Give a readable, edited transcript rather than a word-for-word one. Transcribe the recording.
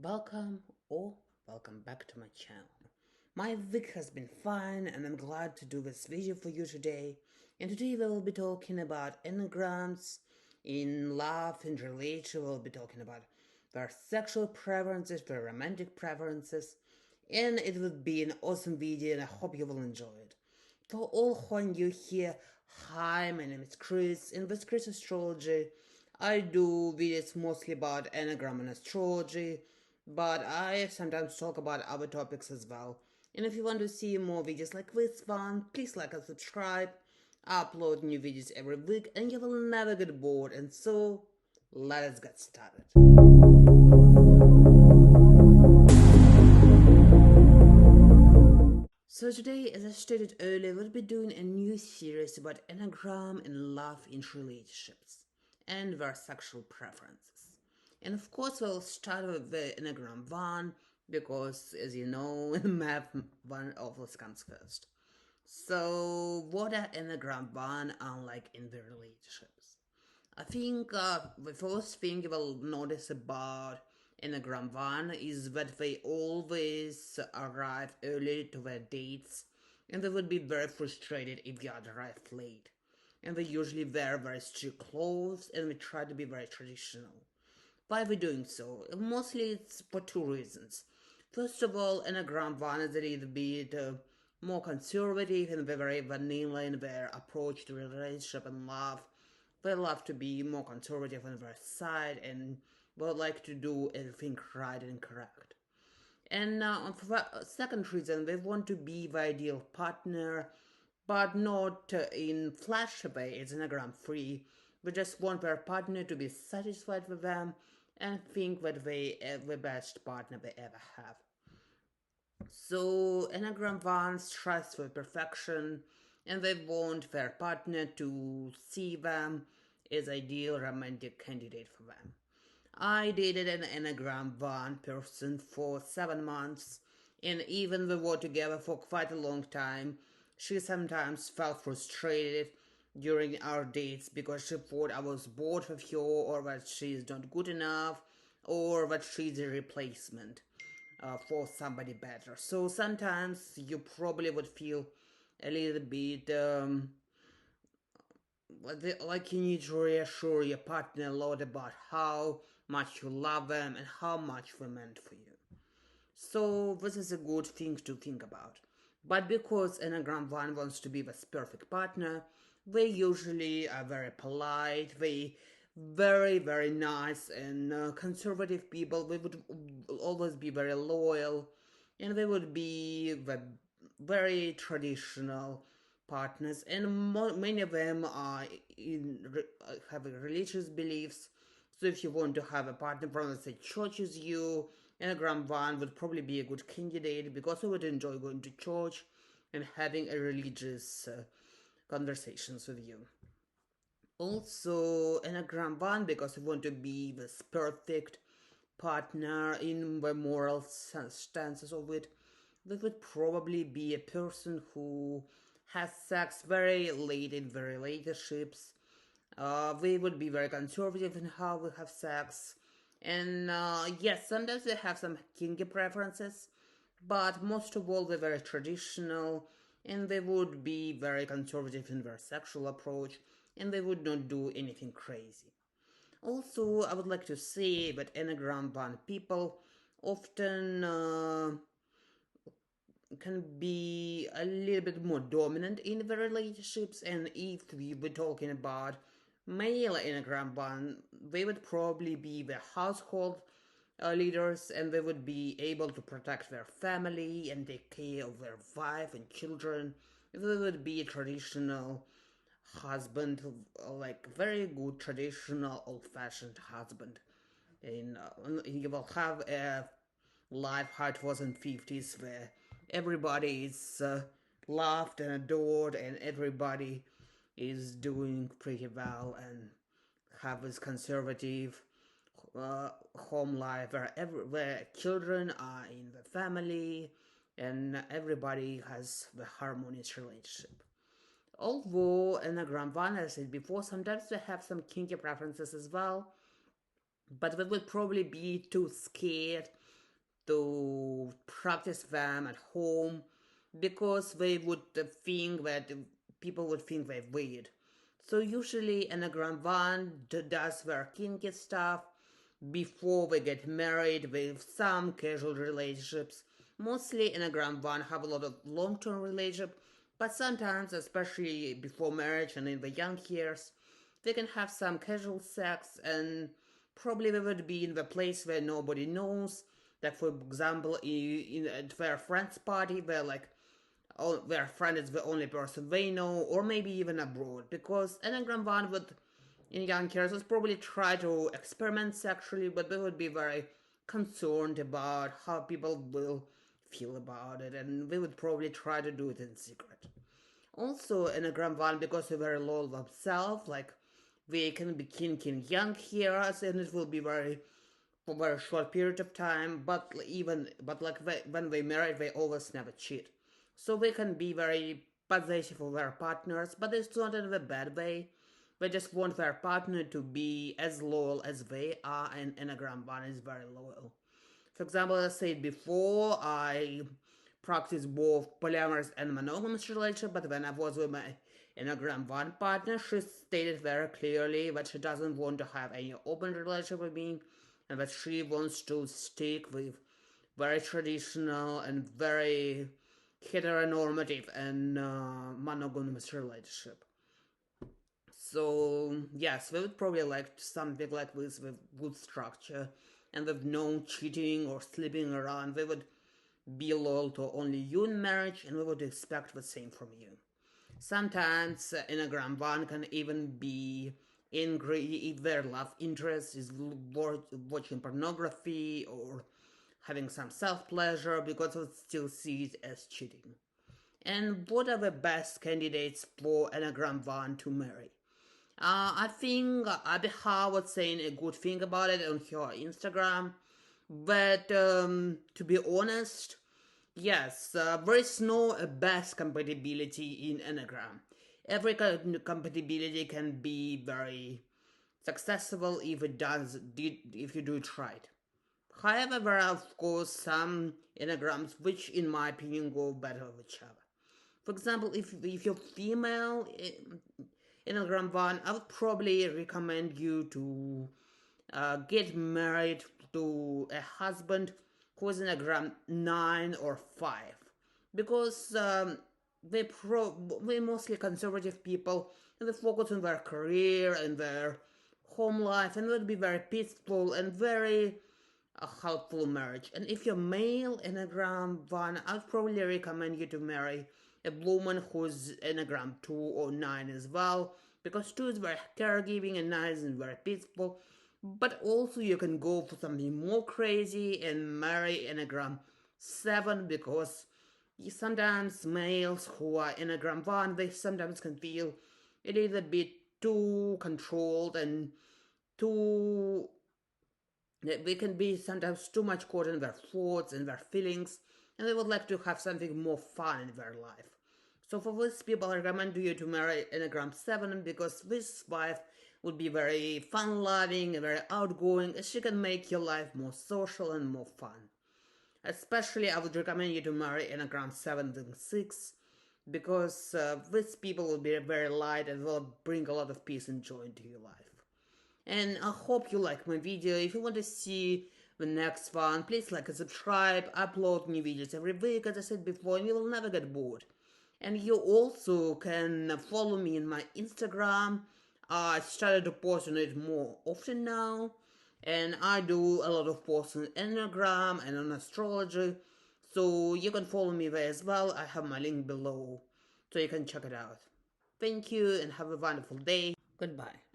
Welcome or welcome back to my channel. My week has been fine and I'm glad to do this video for you today. And today we will be talking about enneagrams in love and relationship. We'll be talking about their sexual preferences, their romantic preferences, and it will be an awesome video and I hope you will enjoy it. For all who are new here, hi, my name is Chris and with Chris Astrology. I do videos mostly about Enneagram and astrology, but I sometimes talk about other topics as well. And if you want to see more videos like this one, please like and subscribe. I upload new videos every week and you will never get bored. And so, let us get started. So today, as I stated earlier, we'll be doing a new series about Enneagram and love in relationships and their sexual preferences. And of course, we'll start with the Enneagram 1 because, as you know, in math, one always comes first. So, what are Enneagram 1 unlike in the relationships? I think the first thing you will notice about Enneagram 1 is that they always arrive early to their dates and they would be very frustrated if they had arrived late. And they usually wear very strict clothes and they try to be very traditional. Why are we doing so? Mostly it's for two reasons. First of all, Enneagram 1 is a little bit more conservative and they're very vanilla in their approach to relationship and love. They love to be more conservative on their side and would like to do everything right and correct. And for the second reason, they want to be the ideal partner, but not in flash way. It's Enneagram 3. They just want their partner to be satisfied with them and think that they are the best partner they ever have. So Enneagram 1 strives for perfection and they want their partner to see them as ideal romantic candidate for them. I dated an Enneagram 1 person for 7 months and even we were together for quite a long time. She sometimes felt frustrated during our dates because she thought I was bored with her or that she is not good enough or that she's a replacement for somebody better. So sometimes you probably would feel a little bit like you need to reassure your partner a lot about how much you love them and how much they meant for you. So this is a good thing to think about. But because Enneagram 1 wants to be this perfect partner, they usually are very polite, they very, very nice and conservative people. They would always be very loyal and they would be very traditional partners and many of them are have religious beliefs. So if you want to have a partner from the same church as you, Enneagram 1 would probably be a good candidate because they would enjoy going to church and having a religious conversations with you. Also, Enneagram 1 because you want to be this perfect partner in the moral stances of it. This would probably be a person who has sex very late in the relationships. They would be very conservative in how they have sex. And yes, sometimes they have some kinky preferences, but most of all, they're very traditional and they would be very conservative in their sexual approach and they would not do anything crazy. Also, I would like to say that Enneagram 1 people often can be a little bit more dominant in the relationships, and if we were talking about male Enneagram 1, they would probably be the household leaders and they would be able to protect their family and take care of their wife and children. They would be a traditional husband, like very good traditional old-fashioned husband. In you will have a life how it was in 50s where everybody is loved and adored and everybody is doing pretty well and have this conservative home life where children are in the family and everybody has the harmonious relationship. Although Enneagram 1, as I said before, sometimes they have some kinky preferences as well, but they will probably be too scared to practice them at home because they would think that people would think they're weird. So usually Enneagram 1 does their kinky stuff before they get married with some casual relationships. Mostly Enneagram 1 have a lot of long-term relationship, but sometimes, especially before marriage and in the young years, they can have some casual sex, and probably they would be in the place where nobody knows. Like for example, at their friend's party, where like their friend is the only person they know, or maybe even abroad. Because Enneagram 1 would, in young years, would probably try to experiment sexually, but they would be very concerned about how people will feel about it, and they would probably try to do it in secret. Also, Enneagram 1, because they're very low of themselves, like they can be kinky in young years, and it will be very for a very short period of time. But like when they marry, they always never cheat, so they can be very possessive of their partners, but it's not in a bad way. They just want their partner to be as loyal as they are, and Enneagram 1 is very loyal. For example, as I said before, I practice both polyamorous and monogamous relationship, but when I was with my Enneagram 1 partner, she stated very clearly that she doesn't want to have any open relationship with me, and that she wants to stick with very traditional and very heteronormative and monogamous relationship. So yes, we would probably like something like this with good structure and with no cheating or sleeping around. We would be loyal to only you in marriage, and we would expect the same from you. Sometimes Enneagram 1 can even be angry if their love interest is watching pornography or having some self pleasure because it still sees it as cheating. And what are the best candidates for Enneagram 1 to marry? I think Abiha was saying a good thing about it on her Instagram, but to be honest, yes, there is no best compatibility in Enneagram. Every compatibility can be very successful if you do it right. However, there are of course some Enneagrams which, in my opinion, go better with each other. For example, if you're female, Enneagram 1, I would probably recommend you to get married to a husband who is Enneagram 9 or 5. Because they're mostly conservative people, and they focus on their career and their home life, and it would be very peaceful and very helpful marriage. And if you're male Enneagram 1, I'd probably recommend you to marry a woman who's Enneagram 2 or 9 as well, because 2 is very caregiving and 9 is very peaceful. But also you can go for something more crazy and marry Enneagram 7, because sometimes males who are Enneagram 1, they sometimes can feel it is a bit too controlled and too they can be sometimes too much caught in their thoughts and their feelings, and they would like to have something more fun in their life. So for these people, I recommend you to marry Enneagram 7, because this wife would be very fun-loving and very outgoing, and she can make your life more social and more fun. Especially, I would recommend you to marry Enneagram 7 and 6, because these people will be very light and will bring a lot of peace and joy into your life. And I hope you like my video. If you want to see the next one, please like and subscribe. I upload new videos every week, as I said before, and you will never get bored. And you also can follow me in my Instagram. I started to post on it more often now, and I do a lot of posts on Enneagram and on astrology, so you can follow me there as well. I have my link below, so you can check it out. Thank you and have a wonderful day. Goodbye.